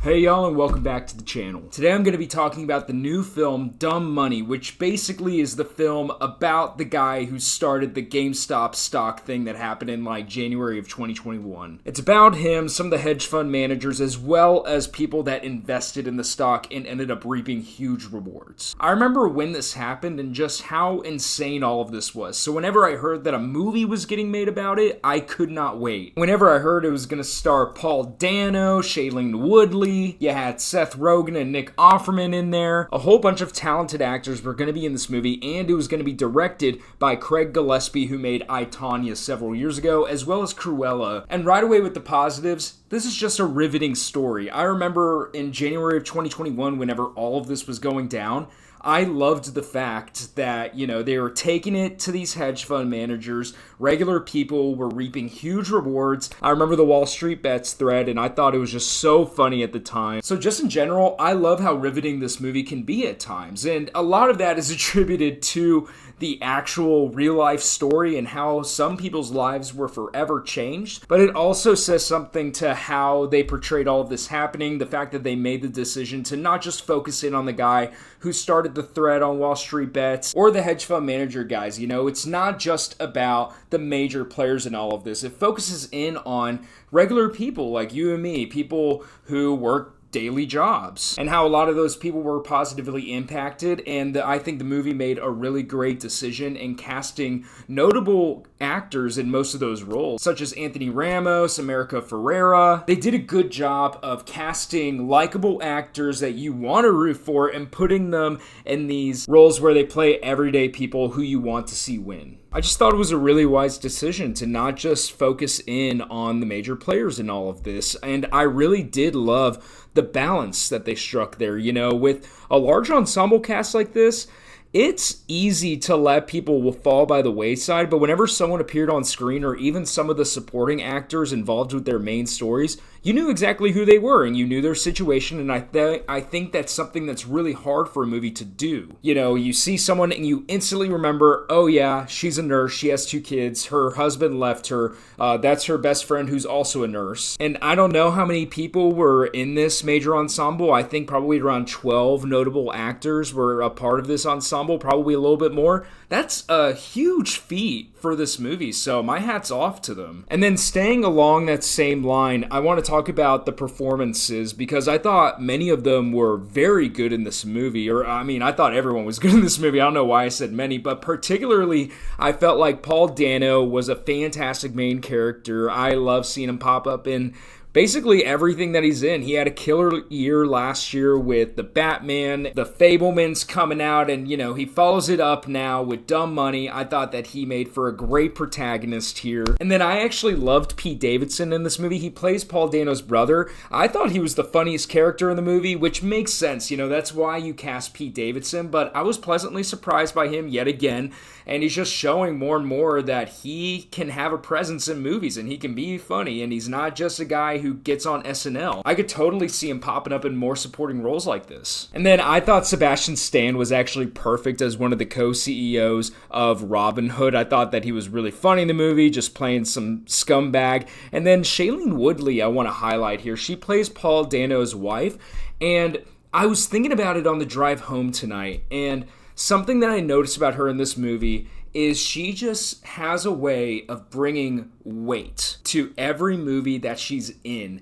Hey y'all, and welcome back to the channel. Today I'm going to be talking about the new film Dumb Money, which basically is the film about the guy who started the GameStop stock thing that happened in January of 2021. It's about him, some of the hedge fund managers, as well as people that invested in the stock and ended up reaping huge rewards. I remember when this happened and just how insane all of this was. So whenever I heard that a movie was getting made about it, I could not wait. Whenever I heard it was going to star Paul Dano, Shailene Woodley, you had Seth Rogen and Nick Offerman in there. A whole bunch of talented actors were going to be in this movie, and it was going to be directed by Craig Gillespie, who made I, Tonya several years ago, as well as Cruella. And right away with the positives, this is just a riveting story. I remember in January of 2021, whenever all of this was going down, I loved the fact that, they were taking it to these hedge fund managers. Regular people were reaping huge rewards. I remember the Wall Street Bets thread, and I thought it was just so funny at the time. So just in general, I love how riveting this movie can be at times. And a lot of that is attributed to the actual real-life story and how some people's lives were forever changed. But it also says something to how they portrayed all of this happening, the fact that they made the decision to not just focus in on the guy who started the thread on Wall Street Bets or the hedge fund manager guys. It's not just about the major players in all of this. It focuses in on regular people like you and me, people who work daily jobs, and how a lot of those people were positively impacted. And I think the movie made a really great decision in casting notable actors in most of those roles, such as Anthony Ramos, America Ferrera. They did a good job of casting likable actors that you want to root for and putting them in these roles where they play everyday people who you want to see win. I just thought it was a really wise decision to not just focus in on the major players in all of this. And I really did love the balance that they struck there. With a large ensemble cast like this, it's easy to let people fall by the wayside, but whenever someone appeared on screen, or even some of the supporting actors involved with their main stories, you knew exactly who they were and you knew their situation. And I think that's something that's really hard for a movie to do. You see someone and you instantly remember, oh yeah, she's a nurse, she has 2 kids, her husband left her, that's her best friend who's also a nurse. And I don't know how many people were in this major ensemble. I think probably around 12 notable actors were a part of this ensemble, probably a little bit more. That's a huge feat for this movie, so my hat's off to them. And then staying along that same line, I want to talk about the performances, because I thought many of them were very good in this movie. I thought everyone was good in this movie. I don't know why I said many, but particularly I felt like Paul Dano was a fantastic main character. I love seeing him pop up in basically everything that he's in. He had a killer year last year with The Batman, The Fabelmans coming out, and he follows it up now with Dumb Money. I thought that he made for a great protagonist here. And then I actually loved Pete Davidson in this movie. He plays Paul Dano's brother. I thought he was the funniest character in the movie, which makes sense. That's why you cast Pete Davidson, but I was pleasantly surprised by him yet again. And he's just showing more and more that he can have a presence in movies and he can be funny, and he's not just a guy who gets on SNL. I could totally see him popping up in more supporting roles like this. And then I thought Sebastian Stan was actually perfect as one of the co-CEOs of Robinhood. I thought that he was really funny in the movie, just playing some scumbag. And then Shailene Woodley, I want to highlight here. She plays Paul Dano's wife, and I was thinking about it on the drive home tonight, and something that I noticed about her in this movie is she just has a way of bringing weight to every movie that she's in.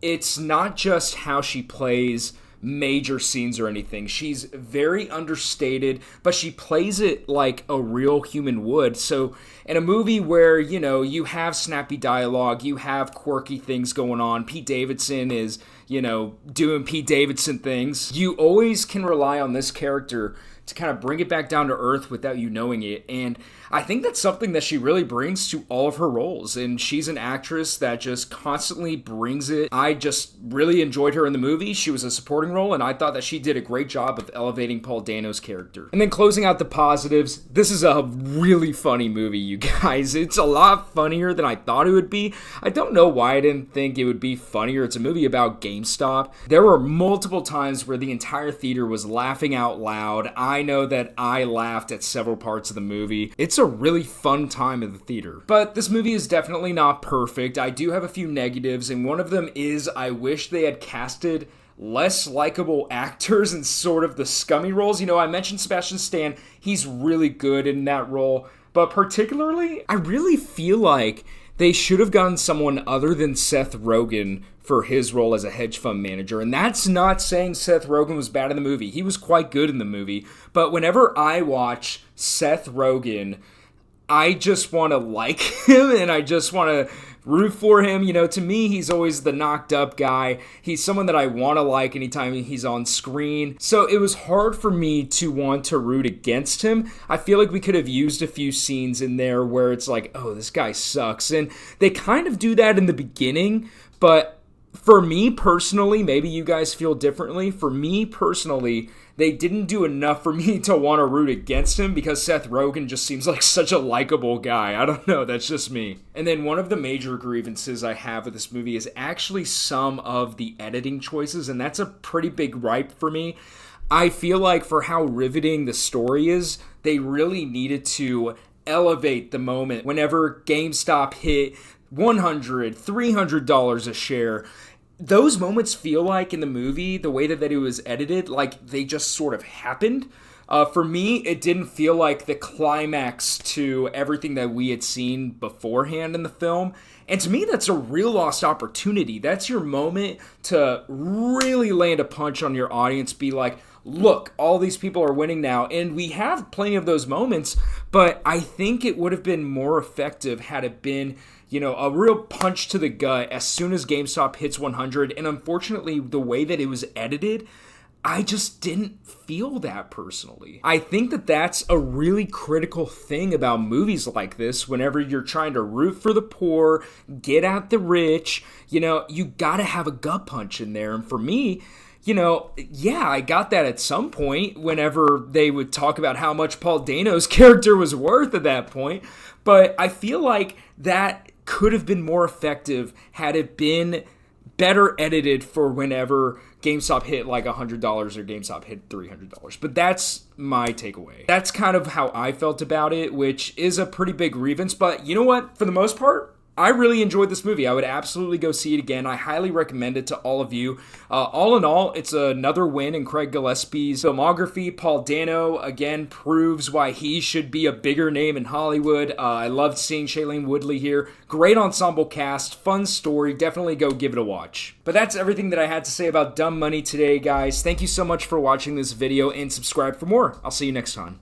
It's not just how she plays major scenes or anything. She's very understated, but she plays it like a real human would. So in a movie where, you have snappy dialogue, you have quirky things going on, Pete Davidson is, doing Pete Davidson things, you always can rely on this character to kind of bring it back down to earth without you knowing it. And I think that's something that she really brings to all of her roles, and she's an actress that just constantly brings it. I just really enjoyed her in the movie. She was a supporting role, and I thought that she did a great job of elevating Paul Dano's character. And then closing out the positives, this is a really funny movie, you guys. It's a lot funnier than I thought it would be. I don't know why I didn't think it would be funnier. It's a movie about GameStop. There were multiple times where the entire theater was laughing out loud. I I know that I laughed at several parts of the movie. It's a really fun time at the theater. But this movie is definitely not perfect. I do have a few negatives, and one of them is I wish they had casted less likable actors in sort of the scummy roles. You know, I mentioned Sebastian Stan. He's really good in that role. But particularly, I really feel like they should have gotten someone other than Seth Rogen for his role as a hedge fund manager. And that's not saying Seth Rogen was bad in the movie. He was quite good in the movie. But whenever I watch Seth Rogen, I just want to like him and I just want to root for him. You know, to me, he's always the knocked up guy. He's someone that I want to like anytime he's on screen. So it was hard for me to want to root against him. I feel like we could have used a few scenes in there where it's like, oh, this guy sucks. And they kind of do that in the beginning, but for me personally, maybe you guys feel differently. For me personally, they didn't do enough for me to want to root against him because Seth Rogen just seems like such a likable guy. I don't know, that's just me. And then one of the major grievances I have with this movie is actually some of the editing choices, and that's a pretty big gripe for me. I feel like for how riveting the story is, they really needed to elevate the moment whenever GameStop hit $100, $300 a share. Those moments feel like in the movie, the way that it was edited, like they just sort of happened. For me, it didn't feel like the climax to everything that we had seen beforehand in the film. And to me, that's a real lost opportunity. That's your moment to really land a punch on your audience, be like, look, all these people are winning now. And we have plenty of those moments, but I think it would have been more effective had it been, you know, a real punch to the gut as soon as GameStop hits 100. And unfortunately, the way that it was edited, I just didn't feel that personally. I think that that's a really critical thing about movies like this. Whenever you're trying to root for the poor, get at the rich, you know, you gotta have a gut punch in there. And for me, you know, yeah, I got that at some point whenever they would talk about how much Paul Dano's character was worth at that point. But I feel like that could have been more effective had it been better edited for whenever GameStop hit like $100 or GameStop hit $300. But that's my takeaway. That's kind of how I felt about it, which is a pretty big grievance. But you know what? For the most part, I really enjoyed this movie. I would absolutely go see it again. I highly recommend it to all of you. All in all, it's another win in Craig Gillespie's filmography. Paul Dano, again, proves why he should be a bigger name in Hollywood. I loved seeing Shailene Woodley here. Great ensemble cast, fun story. Definitely go give it a watch. But that's everything that I had to say about Dumb Money today, guys. Thank you so much for watching this video and subscribe for more. I'll see you next time.